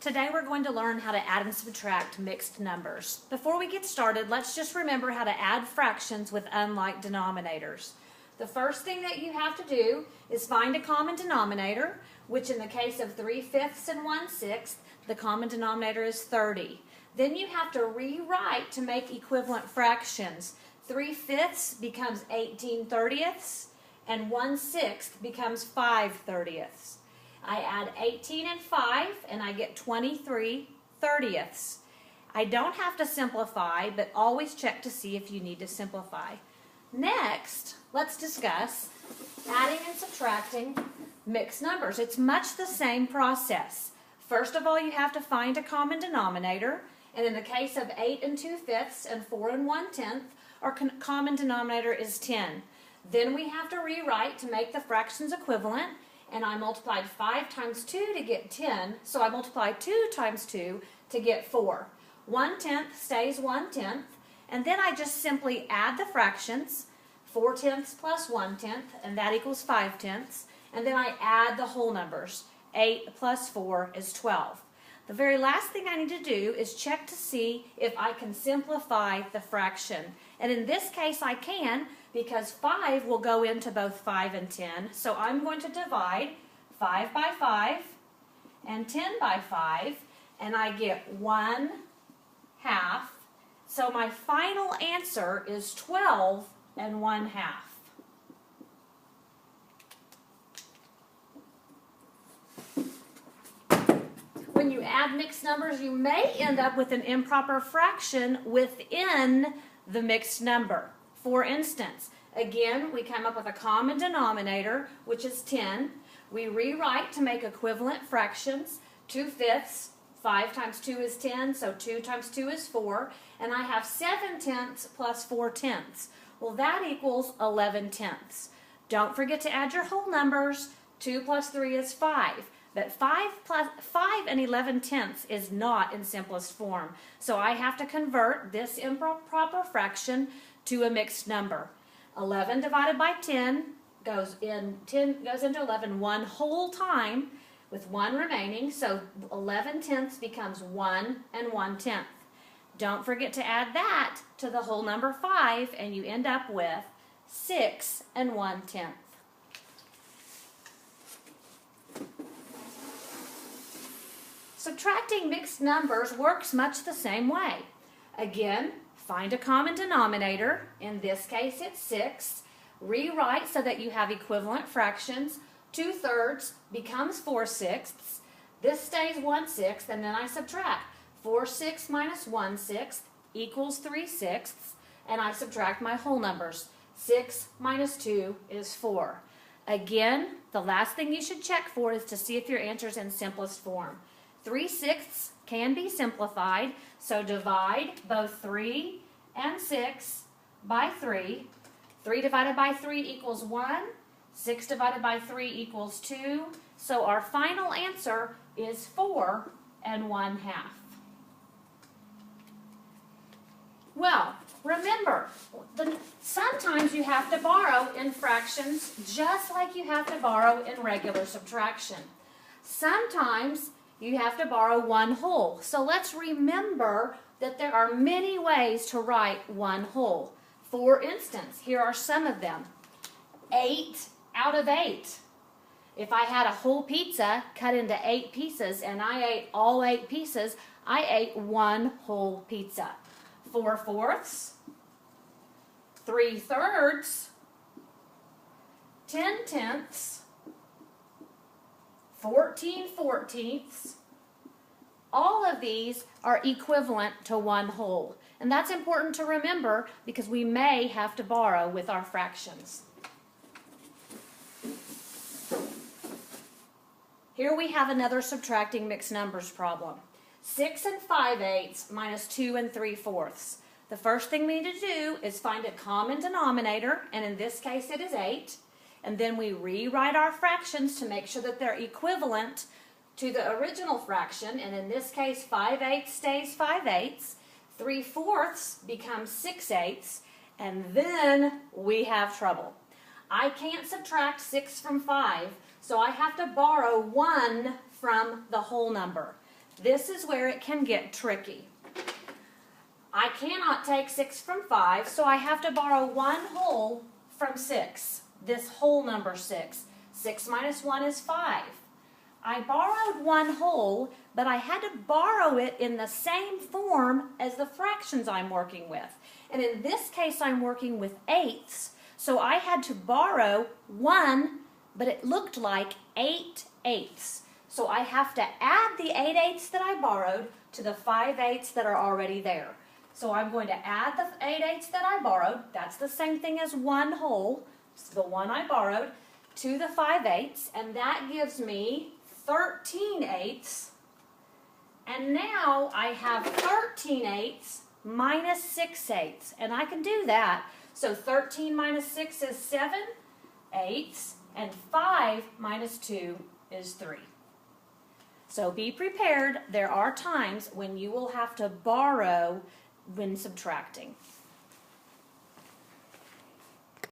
Today we're going to learn how to add and subtract mixed numbers. Before we get started, let's just remember how to add fractions with unlike denominators. The first thing that you have to do is find a common denominator, which in the case of 3/5 and 1/6, the common denominator is 30. Then you have to rewrite to make equivalent fractions. 3/5 becomes 18/30 and 1/6 becomes 5/30. I add 18 and 5 and I get 23/30. I don't have to simplify, but always check to see if you need to simplify. Next, let's discuss adding and subtracting mixed numbers. It's much the same process. First of all, you have to find a common denominator, and in the case of 8 and 2/5 and 4 and 1/10, our common denominator is 10. Then we have to rewrite to make the fractions equivalent, and I multiplied 5 times 2 to get 10, so I multiplied 2 times 2 to get 4. 1/10 stays 1/10, and then I just simply add the fractions, 4/10 plus 1/10, and that equals 5/10, and then I add the whole numbers. 8 plus 4 is 12. The very last thing I need to do is check to see if I can simplify the fraction. And in this case I can, because 5 will go into both 5 and 10. So I'm going to divide 5 by 5 and 10 by 5, and I get 1/2. So my final answer is 12 and 1/2. When you add mixed numbers, you may end up with an improper fraction within the mixed number. For instance, again, we come up with a common denominator, which is 10. We rewrite to make equivalent fractions. 2/5, 5 times 2 is 10, so 2 times 2 is 4. And I have 7/10 plus 4/10. Well, that equals 11/10. Don't forget to add your whole numbers. 2 plus 3 is 5. But 5 and 11/10 is not in simplest form. So I have to convert this improper fraction to a mixed number. 11 divided by 10 goes into 11 one whole time with 1 remaining. So 11/10 becomes 1 and 1/10. Don't forget to add that to the whole number 5 and you end up with 6 and 1/10. Subtracting mixed numbers works much the same way. Again, find a common denominator. In this case, it's 6. Rewrite so that you have equivalent fractions. 2/3 becomes 4/6. This stays 1/6, and then I subtract. 4/6 minus 1/6 equals 3/6, and I subtract my whole numbers. 6 minus 2 is 4. Again, the last thing you should check for is to see if your answer is in simplest form. 3/6 can be simplified, so divide both 3 and 6 by 3. 3 divided by 3 equals 1. 6 divided by 3 equals 2. So our final answer is 4 and 1/2. Well, remember, sometimes you have to borrow in fractions just like you have to borrow in regular subtraction. Sometimes you have to borrow one whole. So let's remember that there are many ways to write one whole. For instance, here are some of them. 8 out of 8. If I had a whole pizza cut into 8 pieces and I ate all 8 pieces, I ate one whole pizza. 4/4, 3/3, 10/10, 14/14. All of these are equivalent to one whole. And that's important to remember because we may have to borrow with our fractions. Here we have another subtracting mixed numbers problem. 6 and 5/8 minus 2 and 3/4. The first thing we need to do is find a common denominator, and in this case it is 8. And then we rewrite our fractions to make sure that they're equivalent to the original fraction, and in this case 5/8 stays 5/8, 3/4 becomes 6/8, and then we have trouble. I can't subtract 6 from 5, so I have to borrow 1 from the whole number. this is where it can get tricky. I cannot take 6 from 5, so I have to borrow 1 whole from 6. This whole number 6. 6 minus 1 is 5. I borrowed 1 whole, but I had to borrow it in the same form as the fractions I'm working with. And in this case, I'm working with eighths, so I had to borrow 1, but it looked like 8 eighths. So I have to add the 8 eighths that I borrowed to the 5 eighths that are already there. So I'm going to add the 8 eighths that I borrowed. That's the same thing as 1 whole, the one I borrowed, to the 5 eighths, and that gives me 13 eighths. And now I have 13 eighths minus 6 eighths, and I can do that. So 13 minus 6 is 7 eighths, and 5 minus 2 is 3. So be prepared. There are times when you will have to borrow when subtracting.